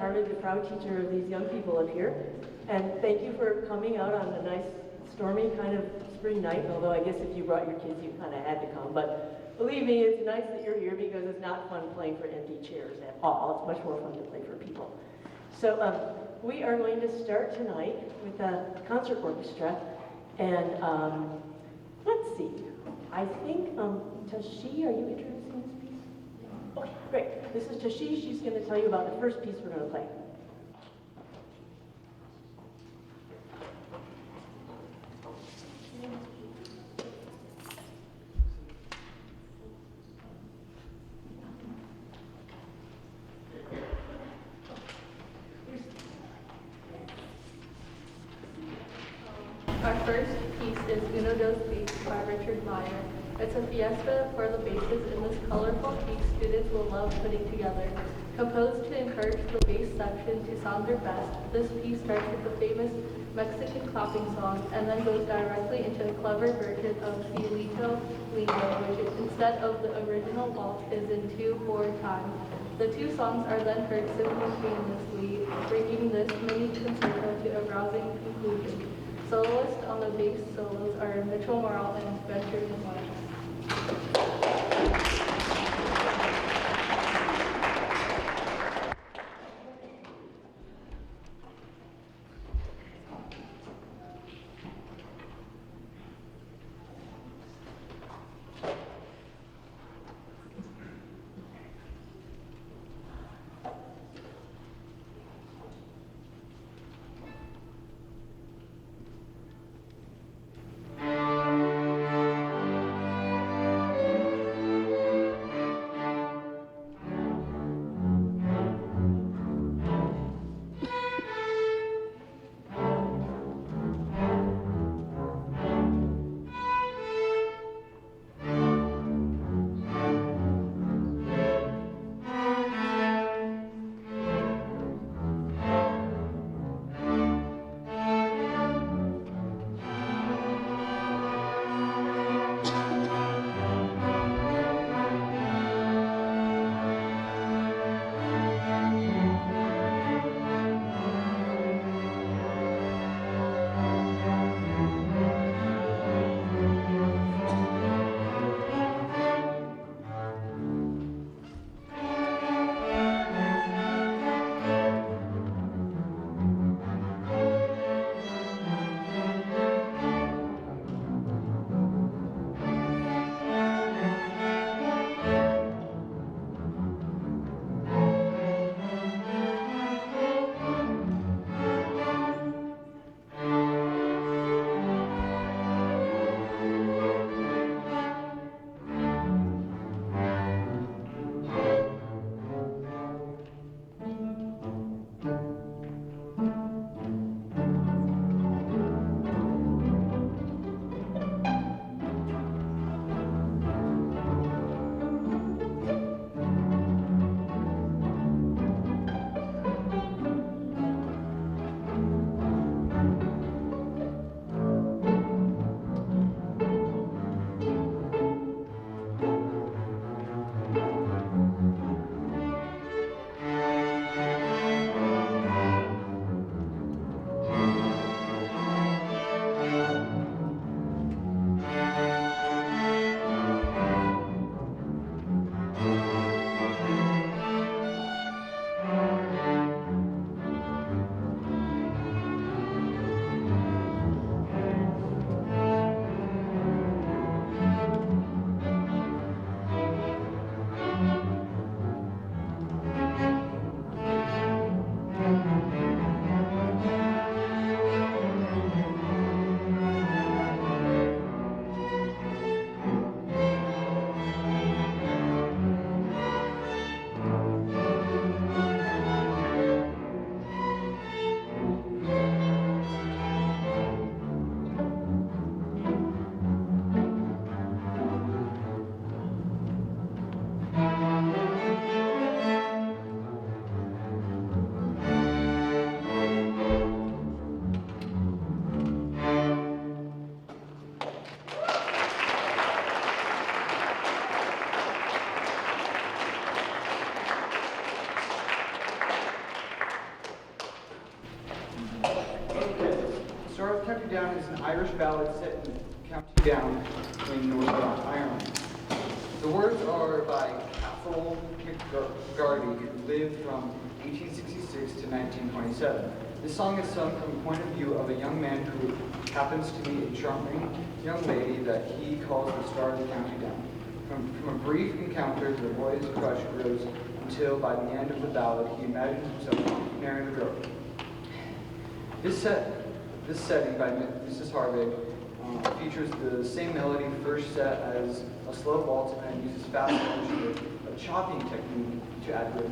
Harvey, the proud teacher of these young people up here. And thank you for coming out on a nice, stormy kind of spring night, although I guess if you brought your kids, you kind of had to come. But believe me, it's nice that you're here because it's not fun playing for empty chairs at all. It's much more fun to play for people. So we are going to start tonight with a concert orchestra. And let's see, I think, Tashi, are you introducing this piece? Okay, great. This is Tashi. She's going to tell you about the first piece we're going to play. Our first piece is Uno Dos Beats by Richard Meyer. It's a fiesta for the basses in this colorful piece students will love putting together. Composed to encourage the bass section to sound their best, this piece starts with the famous Mexican clapping song and then goes directly into a clever version of Cielito Lindo, which instead of the original waltz is in 2/4 time. The two songs are then heard simultaneously, bringing this mini concerto to a rousing conclusion. Soloists on the bass solos are Mitchell Morrell and Spencer McLean. Down is an Irish ballad set in County Down in Northern Ireland. The words are by Cathal McGarty, who lived from 1866 to 1927. This song is sung from the point of view of a young man who happens to meet a charming young lady that he calls the star of the County Down. From a brief encounter, the boy's crush grows until by the end of the ballad, he imagines himself marrying the girl. This setting by Mrs. Harvick features the same melody first set as a slow waltz and uses fast motion with a chopping technique to add rhythm.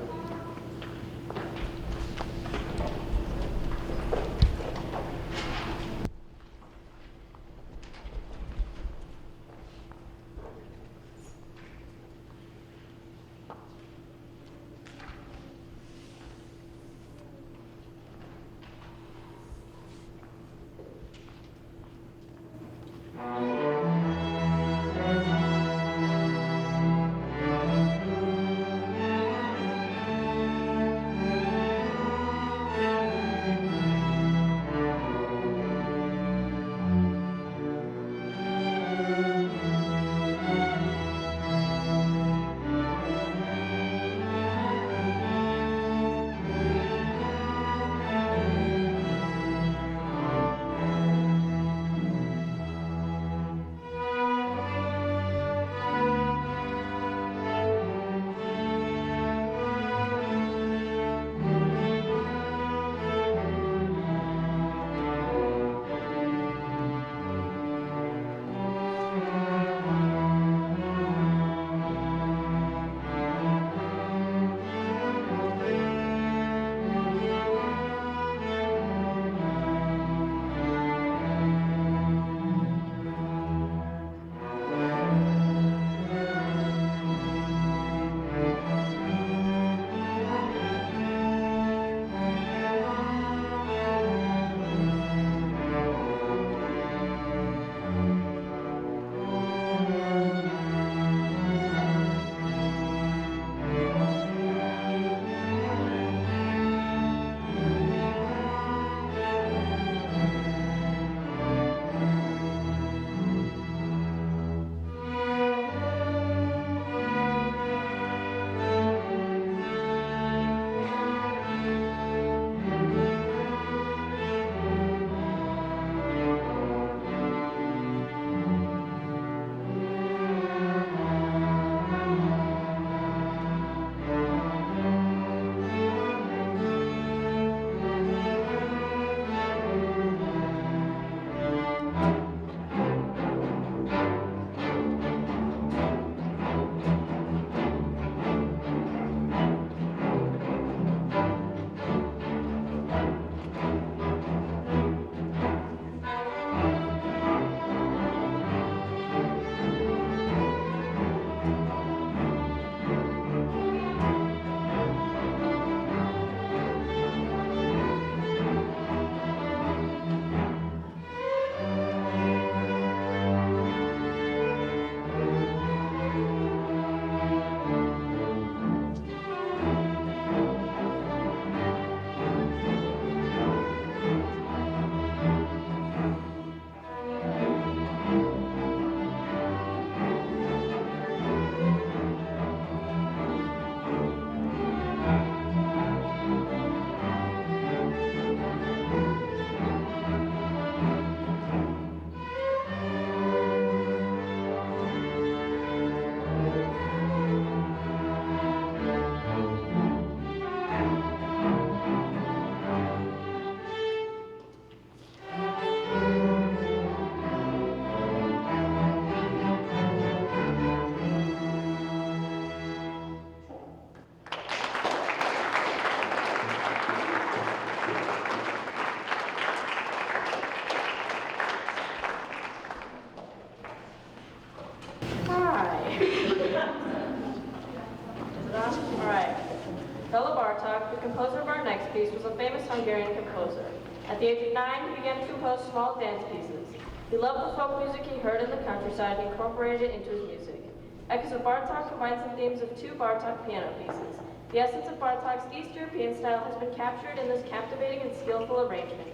Piece was a famous Hungarian composer. At the age of 9, he began to compose small dance pieces. He loved the folk music he heard in the countryside and incorporated it into his music. Echoes of Bartók combines the themes of 2 Bartók piano pieces. The essence of Bartók's East European style has been captured in this captivating and skillful arrangement.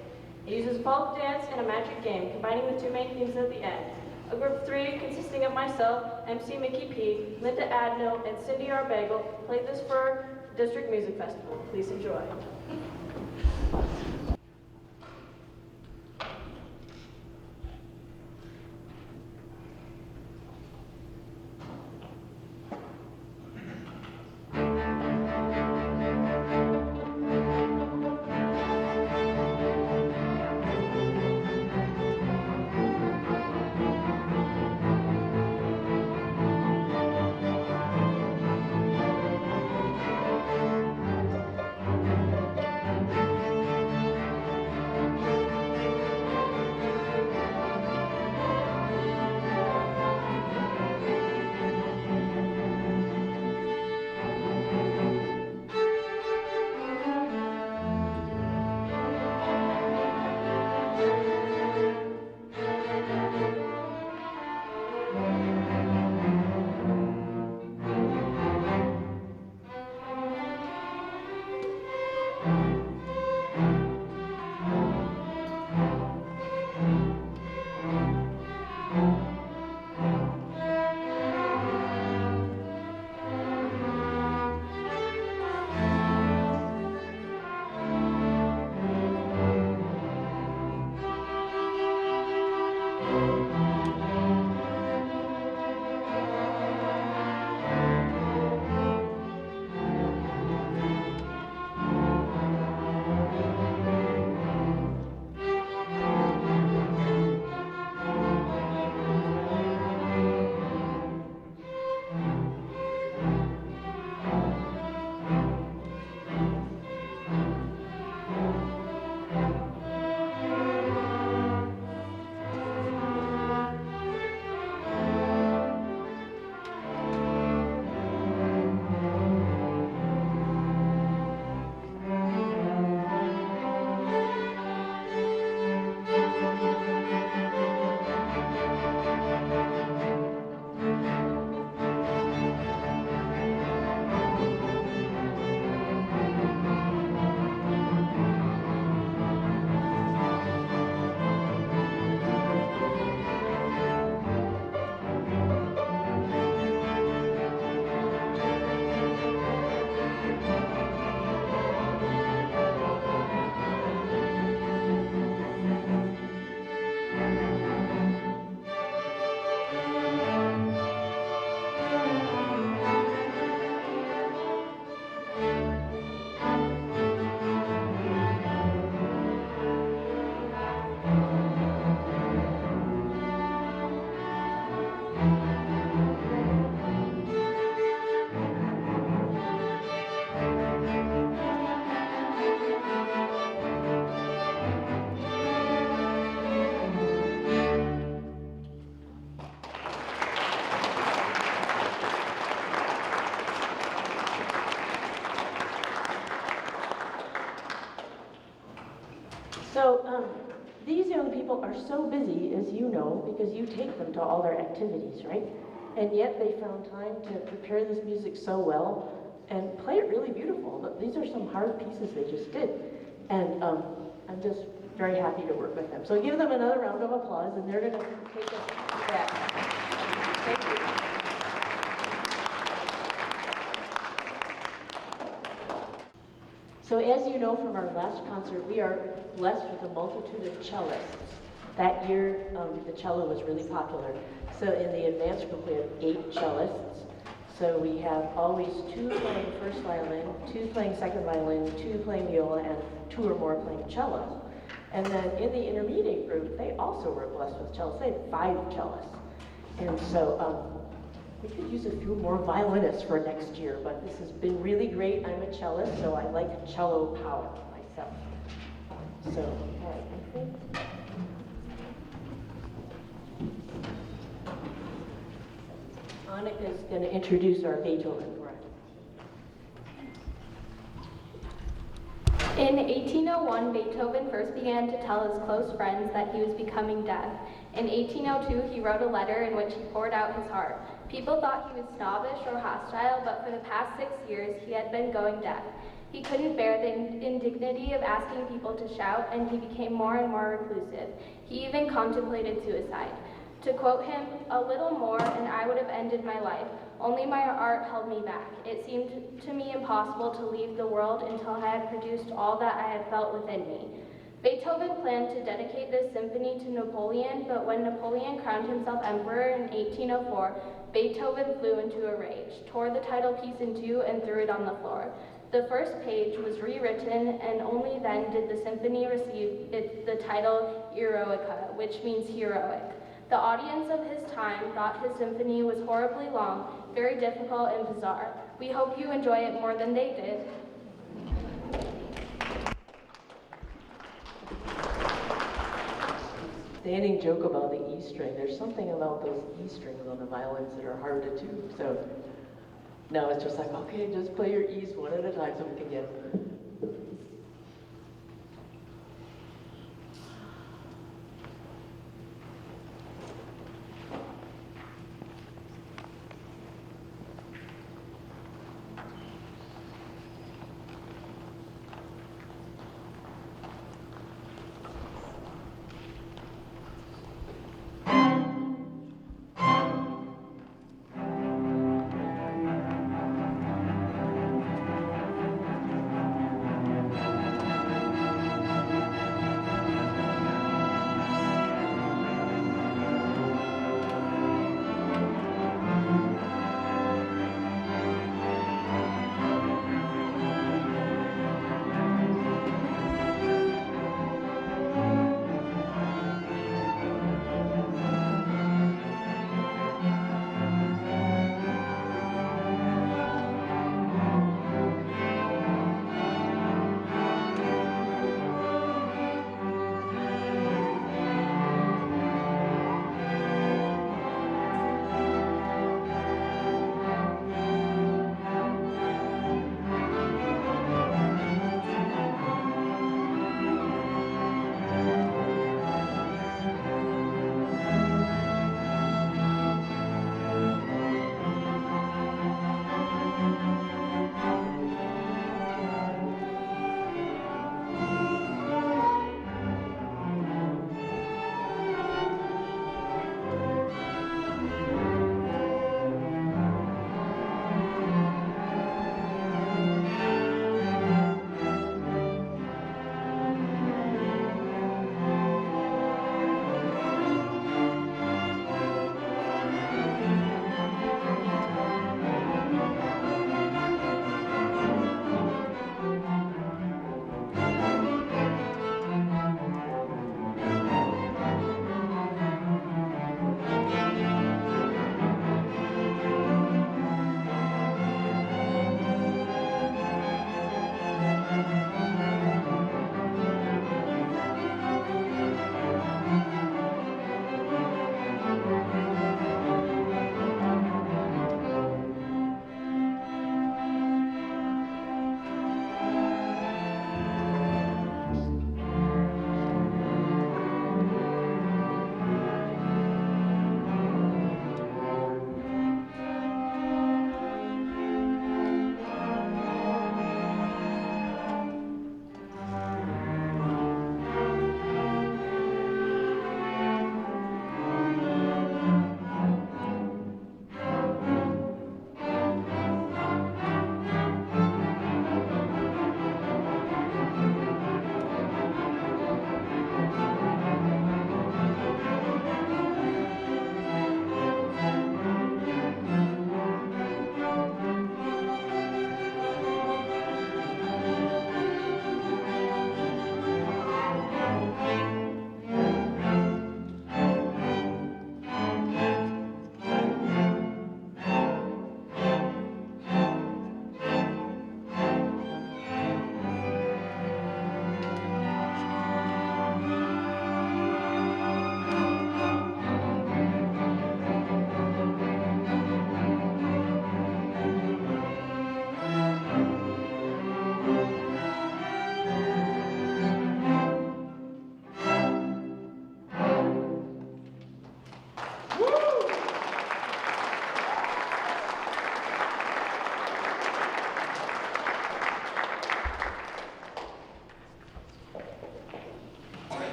It uses folk dance and a magic game, combining the two main themes at the end. A group of three, consisting of myself, MC Mickey P, Linda Adno, and Cindy R. Bagel, played this for District Music Festival. Please enjoy. So these young people are so busy, as you know, because you take them to all their activities, right? And yet they found time to prepare this music so well and play it really beautiful. But these are some hard pieces they just did. And I'm just very happy to work with them. So give them another round of applause, and they're going to take us back. Thank you. So as you know from our last concert, we are blessed with a multitude of cellists. That year, the cello was really popular. So in the advanced group, we have 8 cellists. So we have always 2 playing first violin, 2 playing second violin, 2 playing viola, and 2 or more playing cello. And then in the intermediate group, they also were blessed with cellists. They had 5 cellists. And so we could use a few more violinists for next year, but this has been really great. I'm a cellist, so I like cello power myself. So, all right, I think. Annika is going to introduce our Beethoven for us. In 1801, Beethoven first began to tell his close friends that he was becoming deaf. In 1802, he wrote a letter in which he poured out his heart. People thought he was snobbish or hostile, but for the past 6 years, he had been going deaf. He couldn't bear the indignity of asking people to shout, and he became more and more reclusive. He even contemplated suicide. To quote him, "A little more and I would have ended my life. Only my art held me back. It seemed to me impossible to leave the world until I had produced all that I had felt within me." Beethoven planned to dedicate this symphony to Napoleon, but when Napoleon crowned himself emperor in 1804, Beethoven flew into a rage, tore the title piece in two, and threw it on the floor. The first page was rewritten, and only then did the symphony receive the title Eroica, which means heroic. The audience of his time thought his symphony was horribly long, very difficult and bizarre. We hope you enjoy it more than they did. Standing joke about the E string. There's something about those E strings on the violins that are hard to tune. So now it's just like, okay, just play your E's one at a time so we can get it.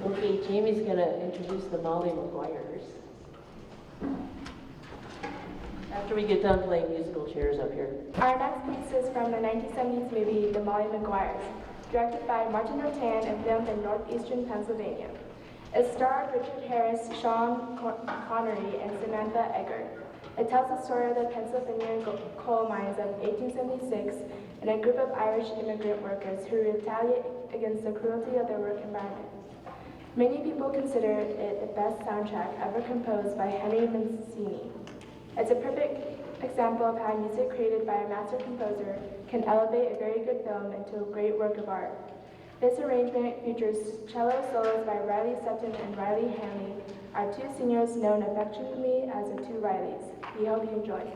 Okay, Jamie's gonna introduce the Molly McGuires. After we get done playing musical chairs up here. Our next piece is from the 1970s movie The Molly McGuires, directed by Martin Rotan and filmed in northeastern Pennsylvania. It starred Richard Harris, Sean Connery, and Samantha Eggar. It tells the story of the Pennsylvania coal mines of 1876 and a group of Irish immigrant workers who retaliate against the cruelty of their work environment. Many people consider it the best soundtrack ever composed by Henry Mancini. It's a perfect example of how music created by a master composer can elevate a very good film into a great work of art. This arrangement features cello solos by Riley Sutton and Riley Hanley, our two seniors known affectionately as the two Rileys. We hope you enjoy.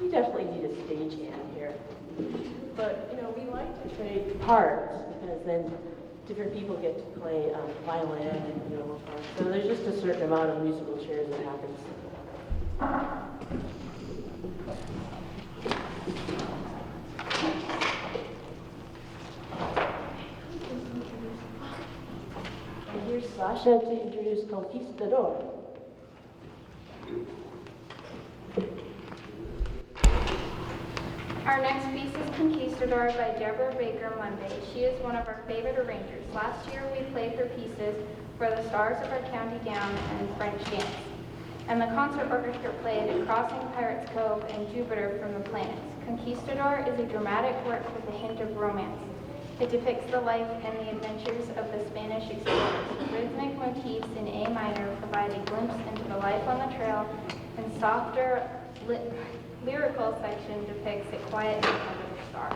We definitely need a stagehand here. But, we like to trade parts because then different people get to play violin and, so there's just a certain amount of musical chairs that happens. And here's Sasha to introduce Conquistador. Our next piece is Conquistador by Deborah Baker Monday. She is one of our favorite arrangers. Last year we played her pieces for the Stars of Our County Down and French Dance. And the concert orchestra played Crossing Pirates Cove and Jupiter from the Planets. Conquistador is a dramatic work with a hint of romance. It depicts the life and the adventures of the Spanish explorers. Rhythmic motifs in A minor provide a glimpse into the life on the trail, and softer lyrical section depicts a quiet night under the stars.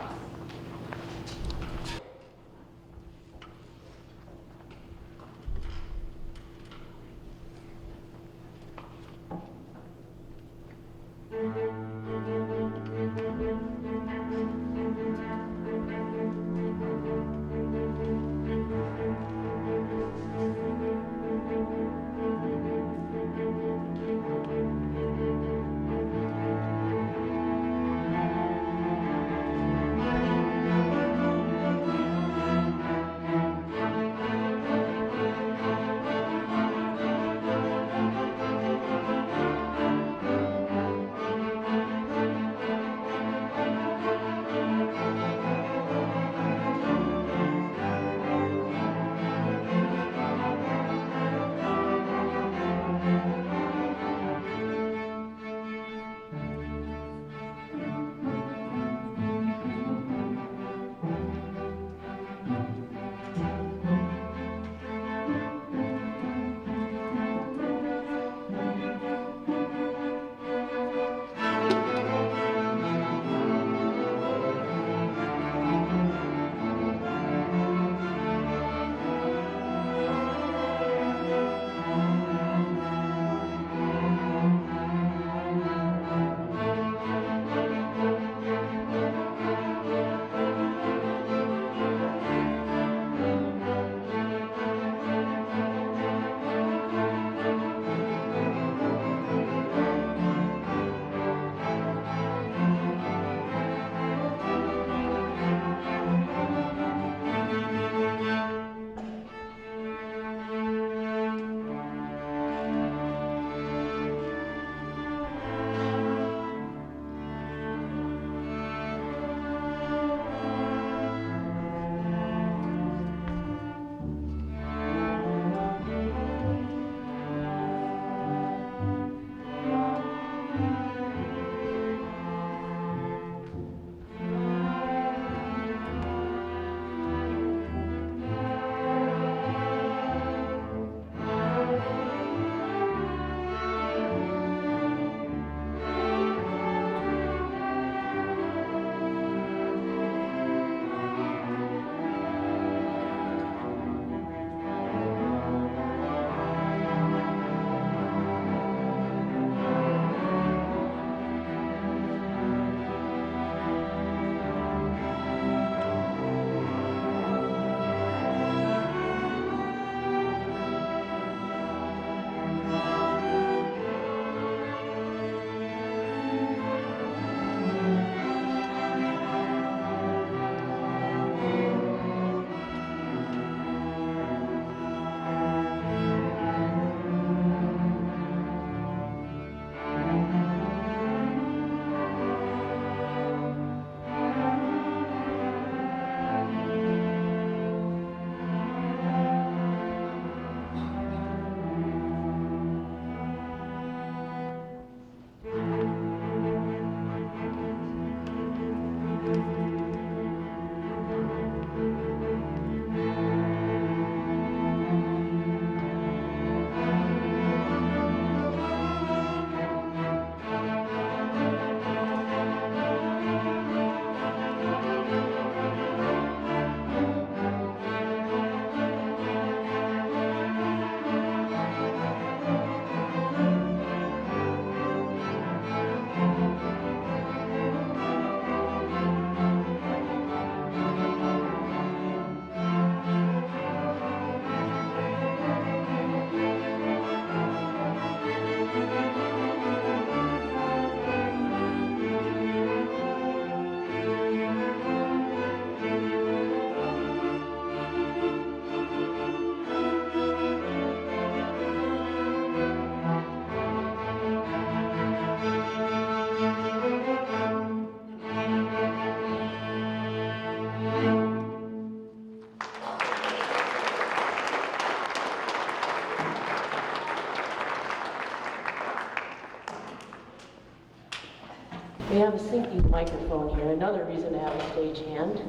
We have a syncing microphone here, another reason to have a stagehand.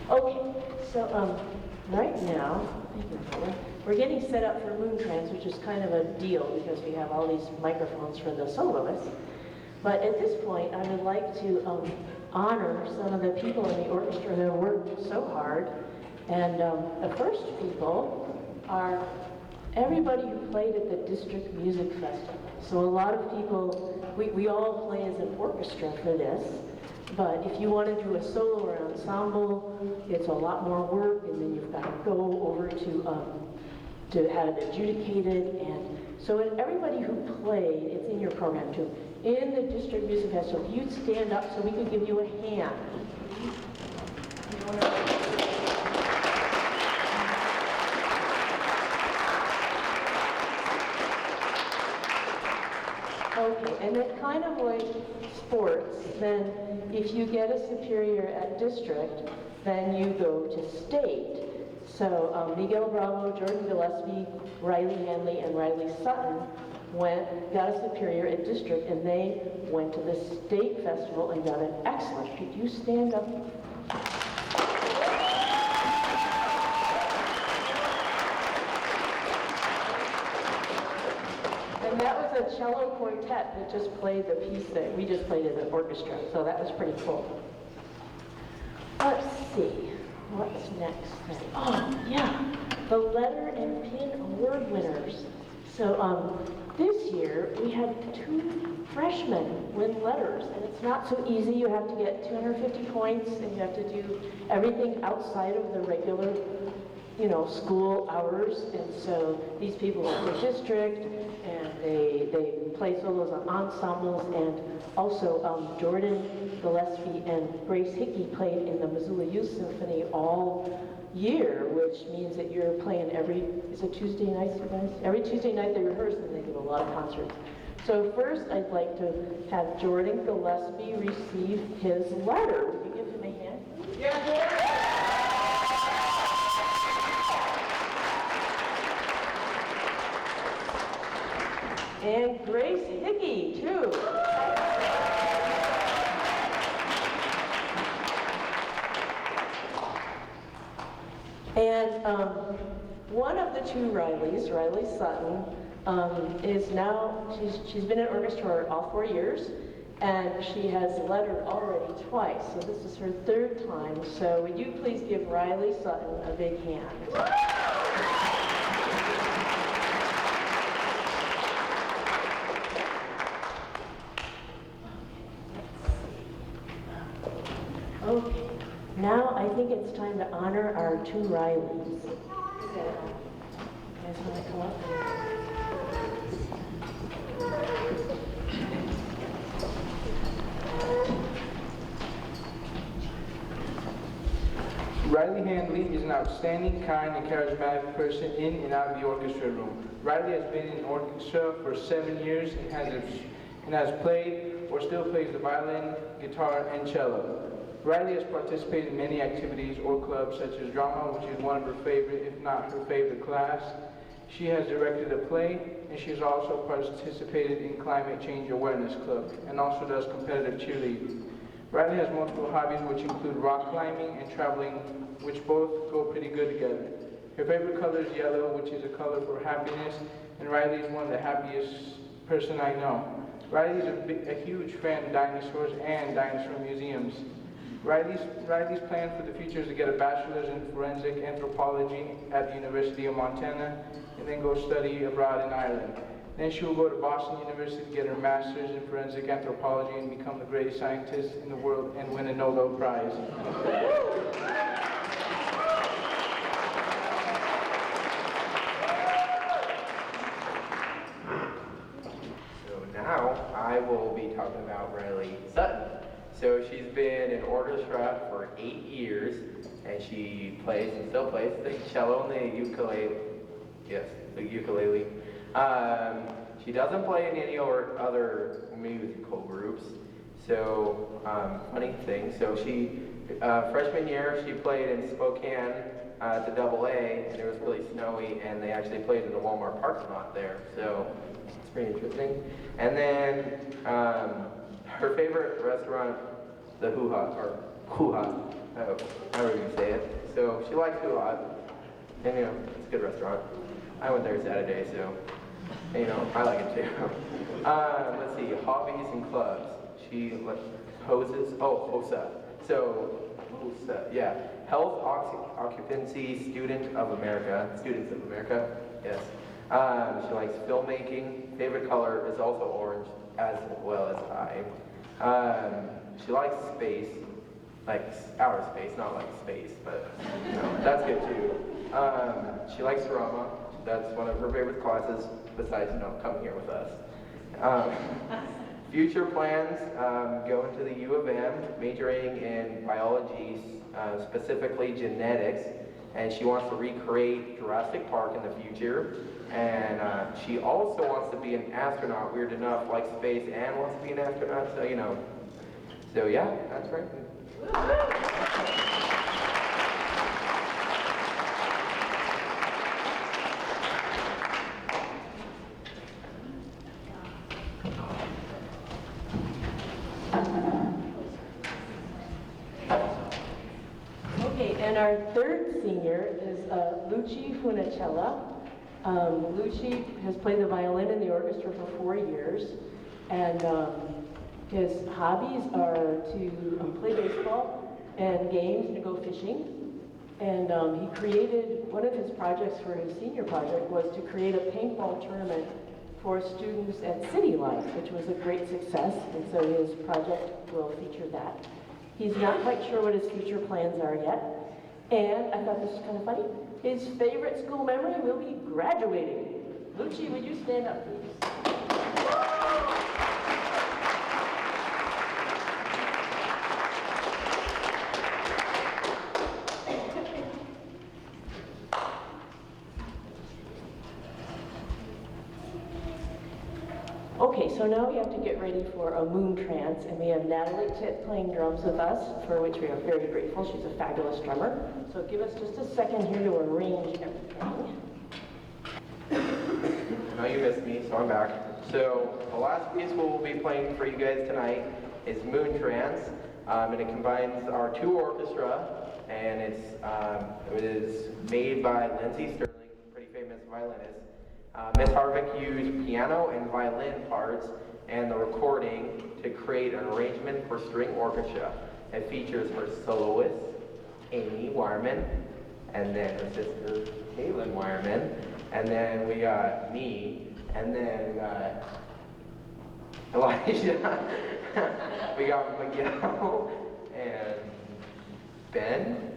Okay, so right now, we're getting set up for moon trance, which is kind of a deal because we have all these microphones for the soloists. But at this point, I would like to honor some of the people in the orchestra who have worked so hard. And the first people are everybody who played at the District Music Festival. So a lot of people, we all play as an orchestra for this. But if you want to do a solo or ensemble, it's a lot more work, and then you've got to go over to have it adjudicated. And so everybody who played, it's in your program too, in the District Music Festival, if you'd stand up so we could give you a hand. Okay, and then kind of like sports, then if you get a superior at district, then you go to state. So Miguel Bravo, Jordan Gillespie, Riley Hanley, and Riley Sutton got a superior at district, and they went to the state festival and got an excellent. Could you stand up? And that was a cello quartet that just played the piece that we just played as an orchestra, so that was pretty cool. Let's see, what's next then? Oh, yeah, the letter and pin award winners. So this year we had 2 freshmen win letters, and it's not so easy. You have to get 250 points, and you have to do everything outside of the regular, school hours. And so these people are for district, and they play solos on ensembles, and also Jordan Gillespie and Grace Hickey played in the Missoula Youth Symphony all year, which means that you're playing is it Tuesday nights, you guys? Every Tuesday night they rehearse, and they give a lot of concerts. So first I'd like to have Jordan Gillespie receive his letter. Would you give him a hand? Yeah, Jordan! And Grace Hickey, too. And one of the 2 Rileys, Riley Sutton, is now, she's been in orchestra all 4 years, and she has lettered already twice, so this is her 3rd time. So would you please give Riley Sutton a big hand? Okay, now I think it's time to honor our 2 Rileys. You guys want to come up? Riley Handley is an outstanding, kind, and charismatic person in and out of the orchestra room. Riley has been in orchestra for 7 years and has played or still plays the violin, guitar, and cello. Riley has participated in many activities or clubs such as drama, which is one of her favorite, if not her favorite class. She has directed a play, and she has also participated in Climate Change Awareness Club, and also does competitive cheerleading. Riley has multiple hobbies, which include rock climbing and traveling, which both go pretty good together. Her favorite color is yellow, which is a color for happiness, and Riley is one of the happiest person I know. Riley is a huge fan of dinosaurs and dinosaur museums. Riley's plan for the future is to get a bachelor's in forensic anthropology at the University of Montana, and then go study abroad in Ireland. Then she will go to Boston University to get her master's in forensic anthropology and become the greatest scientist in the world and win a Nobel Prize. So now I will be talking about Riley Sutton. So she's been in orchestra for 8 years, and she plays and still plays the cello and the ukulele. Yes, the ukulele. She doesn't play in any other musical groups. So funny thing. So she Freshman year, she played in Spokane to AA, and it was really snowy, and they actually played in the Walmart parking lot there, so it's pretty interesting. And then her favorite restaurant, the Hoo-Ha, or Hoo-Ha, however you say it. So she likes Hoo-Ha, and it's a good restaurant. I went there Saturday, so I like it too. Let's see, hobbies and clubs. She HOSA. So, HOSA, yeah. Health Occupancy Students of America, yes. She likes filmmaking. Favorite color is also orange, as well as I. She likes space, like outer space, not like space, but that's good too. She likes drama. That's one of her favorite classes, besides coming here with us. Future plans, go into the U of M, majoring in biology, specifically genetics, and she wants to recreate Jurassic Park in the future. And she also wants to be an astronaut, weird enough, likes space and wants to be an astronaut, so So yeah, that's right. Okay, and our third senior is Luci Funicella. Luci has played the violin in the orchestra for 4 years, and his hobbies are to play baseball and games and to go fishing. And he created, one of his projects for his senior project was to create a paintball tournament for students at City Life, which was a great success, and so his project will feature that. He's not quite sure what his future plans are yet, and I thought this was kind of funny. His favorite school memory will be graduating. Luci, would you stand up, please? Okay, so now we have to get ready for a moon trance, and we have Natalie Titt playing drums with us, for which we are very grateful. She's a fabulous drummer. So give us just a second here to arrange everything. I know you missed me, so I'm back. So the last piece we'll be playing for you guys tonight is Moon Trance, and it combines our 2 orchestra, and it is made by Lindsay Sterling, pretty famous violinist. Miss Harvick used piano and violin parts and the recording to create an arrangement for string orchestra. It features her soloist, Amy Wireman, and then her sister, Caitlin Wireman, and then we got me, and then we got Elijah, we got Miguel, and Ben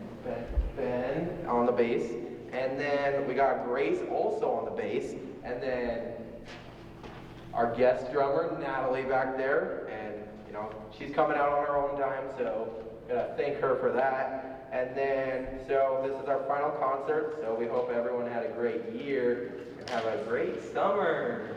on the bass, and then we got Grace also on the bass, and then our guest drummer, Natalie, back there, and she's coming out on her own time, so gotta thank her for that. And then, so this is our final concert, so we hope everyone had a great year and have a great summer.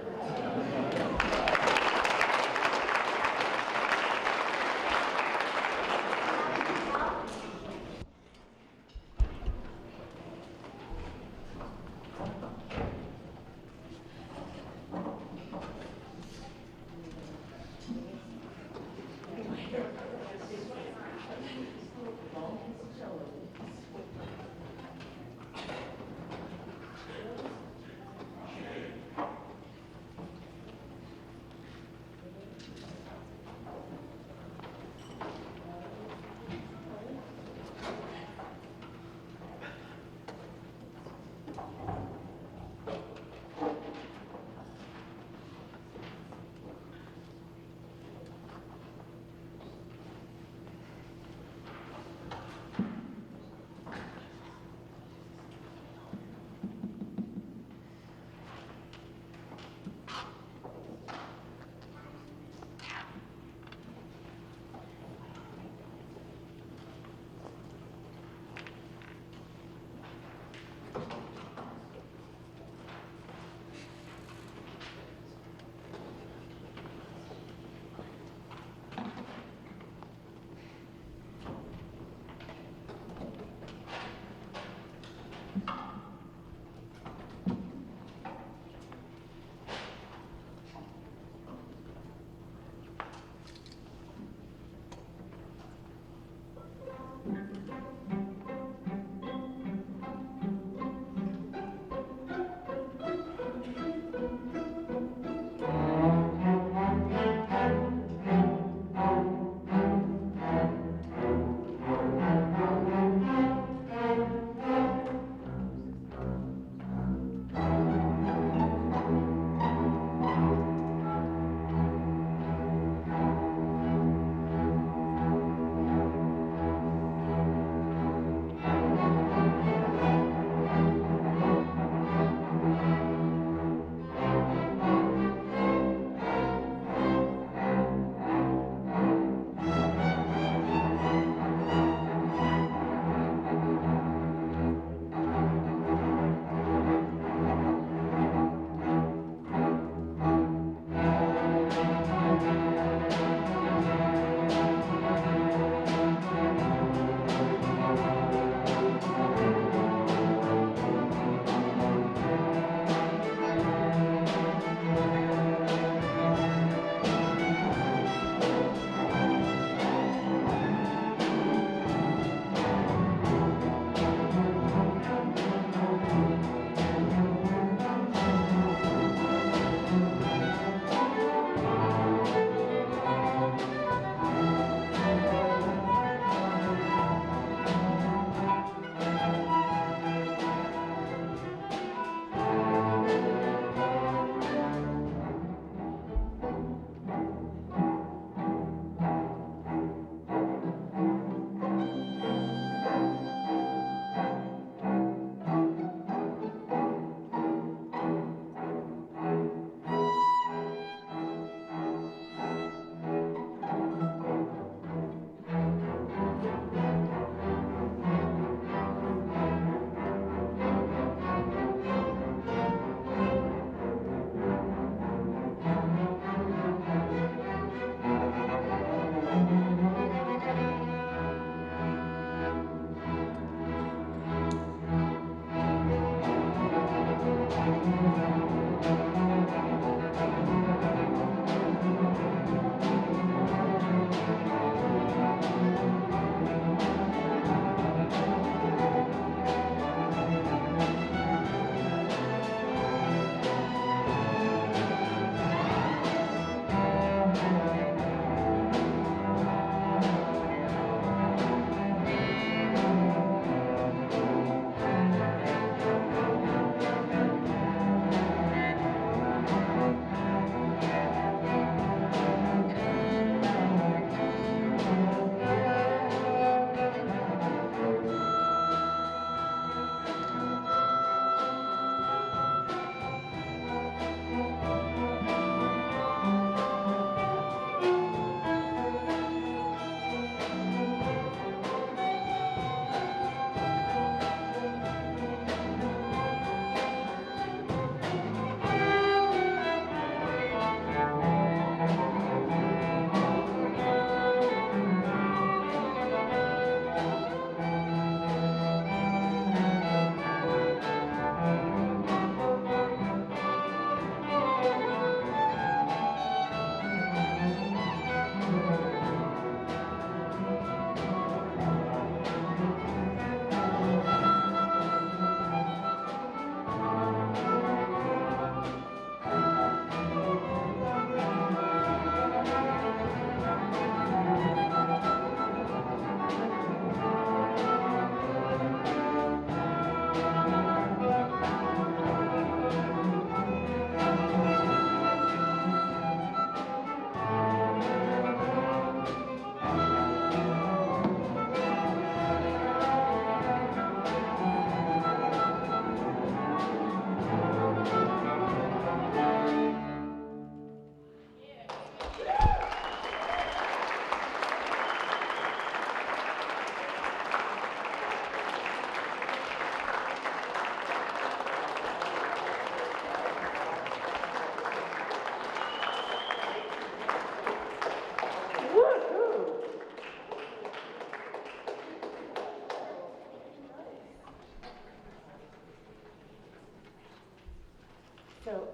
So,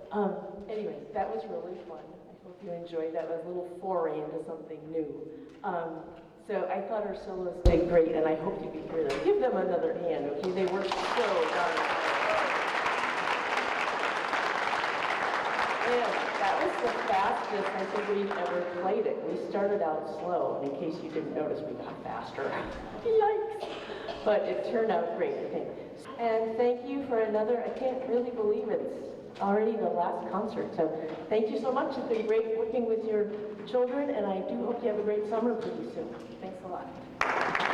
anyways, that was really fun. I hope you enjoyed that. It was a little foray into something new. So I thought our soloists did great, and I hope you can hear them. Give them another hand, okay? They worked so darn hard. And that was the fastest I think we've ever played it. We started out slow, and in case you didn't notice, we got faster. Yikes! But it turned out great, I think. And thank you for another, I can't really believe it's already the last concert. So thank you so much. It's been great working with your children, and I do hope you have a great summer pretty soon. Thanks a lot.